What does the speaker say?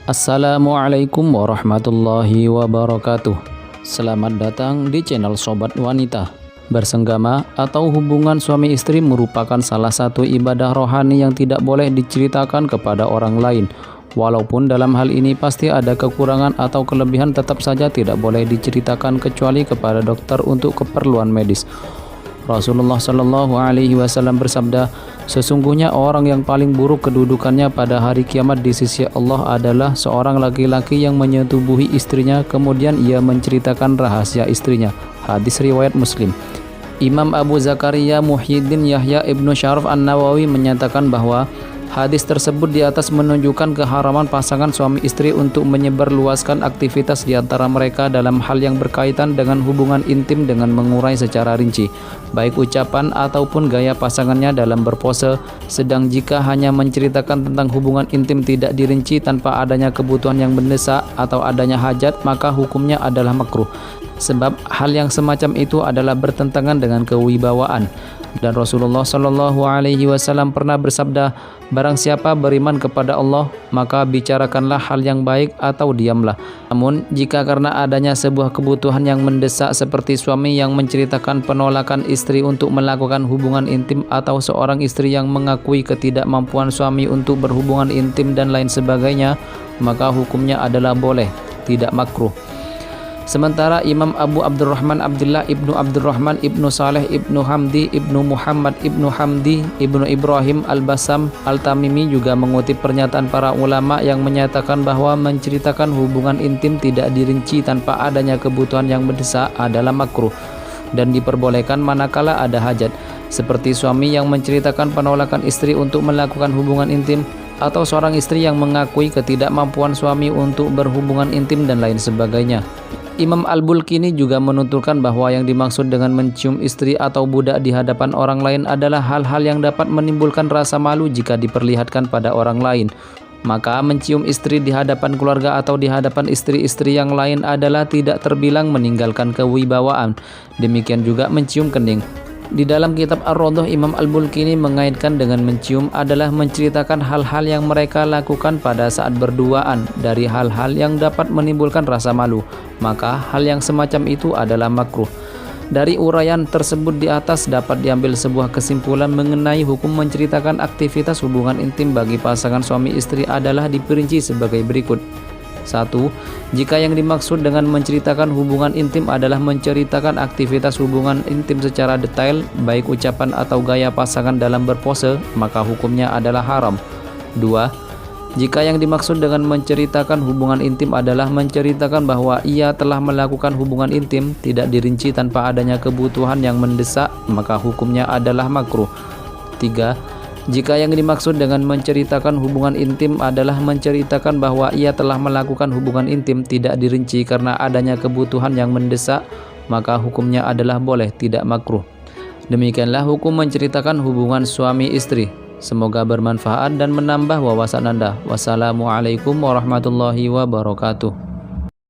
Assalamualaikum warahmatullahi wabarakatuh. Selamat datang di channel Sobat Wanita. Bersenggama atau hubungan suami istri merupakan salah satu ibadah rohani yang tidak boleh diceritakan kepada orang lain. Walaupun dalam hal ini pasti ada kekurangan atau kelebihan, tetap saja tidak boleh diceritakan kecuali kepada dokter untuk keperluan medis. Rasulullah Shallallahu Alaihi Wasallam bersabda, sesungguhnya orang yang paling buruk kedudukannya pada hari kiamat di sisi Allah adalah seorang laki-laki yang menyetubuhi istrinya kemudian ia menceritakan rahasia istrinya. Hadis riwayat Muslim. Imam Abu Zakaria Muhyiddin Yahya Ibnu Syaraf An-Nawawi menyatakan bahwa hadis tersebut di atas menunjukkan keharaman pasangan suami istri untuk menyebarluaskan aktivitas di antara mereka dalam hal yang berkaitan dengan hubungan intim dengan mengurai secara rinci, baik ucapan ataupun gaya pasangannya dalam berpose. Sedang jika hanya menceritakan tentang hubungan intim tidak dirinci tanpa adanya kebutuhan yang mendesak atau adanya hajat, maka hukumnya adalah makruh. Sebab hal yang semacam itu adalah bertentangan dengan kewibawaan. Dan Rasulullah Shallallahu Alaihi Wasallam pernah bersabda, barang siapa beriman kepada Allah, maka bicarakanlah hal yang baik atau diamlah. Namun jika karena adanya sebuah kebutuhan yang mendesak seperti suami yang menceritakan penolakan istri untuk melakukan hubungan intim, atau seorang istri yang mengakui ketidakmampuan suami untuk berhubungan intim dan lain sebagainya, maka hukumnya adalah boleh, tidak makruh. Sementara Imam Abu Abdurrahman Abdullah Ibnu Abdurrahman Ibnu Saleh Ibnu Hamdi Ibnu Muhammad Ibnu Hamdi Ibnu Ibrahim Al-Basam Al-Tamimi juga mengutip pernyataan para ulama yang menyatakan bahwa menceritakan hubungan intim tidak dirinci tanpa adanya kebutuhan yang mendesak adalah makruh dan diperbolehkan manakala ada hajat, seperti suami yang menceritakan penolakan istri untuk melakukan hubungan intim, atau seorang istri yang mengakui ketidakmampuan suami untuk berhubungan intim dan lain sebagainya. Imam Al-Bulkini juga menuturkan bahwa yang dimaksud dengan mencium istri atau budak di hadapan orang lain adalah hal-hal yang dapat menimbulkan rasa malu jika diperlihatkan pada orang lain. Maka mencium istri di hadapan keluarga atau di hadapan istri-istri yang lain adalah tidak terbilang meninggalkan kewibawaan. Demikian juga mencium kening. Di dalam kitab Ar-Rawdah, Imam Al-Bulkini mengaitkan dengan mencium adalah menceritakan hal-hal yang mereka lakukan pada saat berduaan dari hal-hal yang dapat menimbulkan rasa malu, maka hal yang semacam itu adalah makruh. Dari uraian tersebut di atas dapat diambil sebuah kesimpulan mengenai hukum menceritakan aktivitas hubungan intim bagi pasangan suami istri adalah diperinci sebagai berikut. 1. Jika yang dimaksud dengan menceritakan hubungan intim adalah menceritakan aktivitas hubungan intim secara detail, baik ucapan atau gaya pasangan dalam berpose, maka hukumnya adalah haram. 2. Jika yang dimaksud dengan menceritakan hubungan intim adalah menceritakan bahwa ia telah melakukan hubungan intim, tidak dirinci tanpa adanya kebutuhan yang mendesak, maka hukumnya adalah makruh. 3. Jika yang dimaksud dengan menceritakan hubungan intim adalah menceritakan bahwa ia telah melakukan hubungan intim tidak dirinci karena adanya kebutuhan yang mendesak, maka hukumnya adalah boleh, tidak makruh. Demikianlah hukum menceritakan hubungan suami istri. Semoga bermanfaat dan menambah wawasan Anda. Wassalamualaikum warahmatullahi wabarakatuh.